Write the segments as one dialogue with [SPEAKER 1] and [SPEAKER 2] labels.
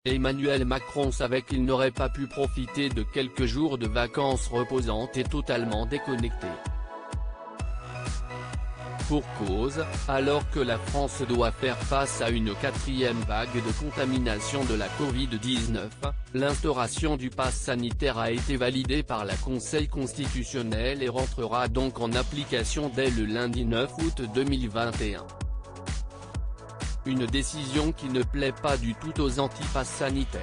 [SPEAKER 1] Emmanuel Macron savait qu'il n'aurait pas pu profiter de quelques jours de vacances reposantes et totalement déconnecté. Pour cause, alors que la France doit faire face à une quatrième vague de contamination de la Covid-19, l'instauration du pass sanitaire a été validée par le Conseil constitutionnel et rentrera donc en application dès le lundi 9 août 2021. Une décision qui ne plaît pas du tout aux anti-pass sanitaires.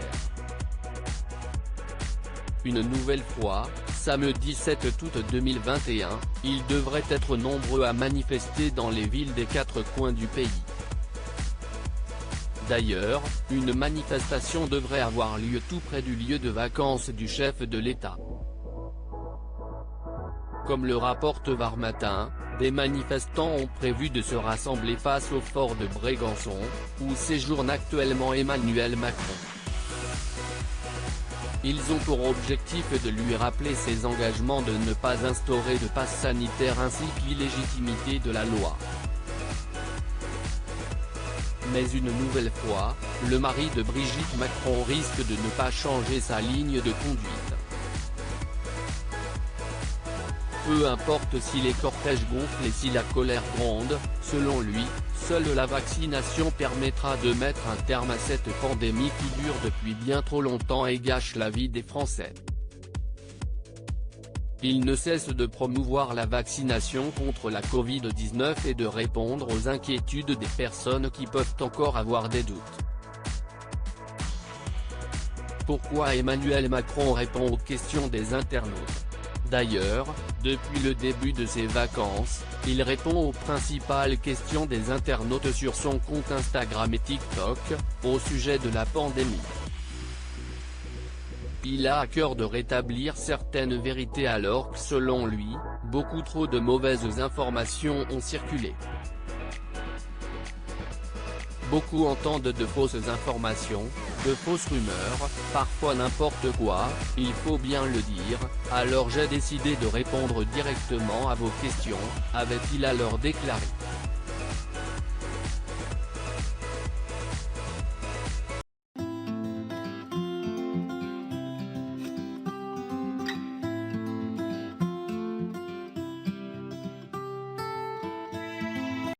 [SPEAKER 1] Une nouvelle fois, samedi 7 août 2021, ils devraient être nombreux à manifester dans les villes des quatre coins du pays. D'ailleurs, une manifestation devrait avoir lieu tout près du lieu de vacances du chef de l'État. Comme le rapporte Var Matin, des manifestants ont prévu de se rassembler face au fort de Brégançon, où séjourne actuellement Emmanuel Macron. Ils ont pour objectif de lui rappeler ses engagements de ne pas instaurer de passe sanitaire ainsi que l'illégitimité de la loi. Mais une nouvelle fois, le mari de Brigitte Macron risque de ne pas changer sa ligne de conduite. Peu importe si les cortèges gonflent et si la colère gronde, selon lui, seule la vaccination permettra de mettre un terme à cette pandémie qui dure depuis bien trop longtemps et gâche la vie des Français. Il ne cesse de promouvoir la vaccination contre la Covid-19 et de répondre aux inquiétudes des personnes qui peuvent encore avoir des doutes. Pourquoi Emmanuel Macron répond aux questions des internautes? D'ailleurs, depuis le début de ses vacances, il répond aux principales questions des internautes sur son compte Instagram et TikTok, au sujet de la pandémie. Il a à cœur de rétablir certaines vérités alors que selon lui, beaucoup trop de mauvaises informations ont circulé. Beaucoup entendent de fausses informations, de fausses rumeurs, parfois n'importe quoi, il faut bien le dire, alors j'ai décidé de répondre directement à vos questions, avait-il alors déclaré.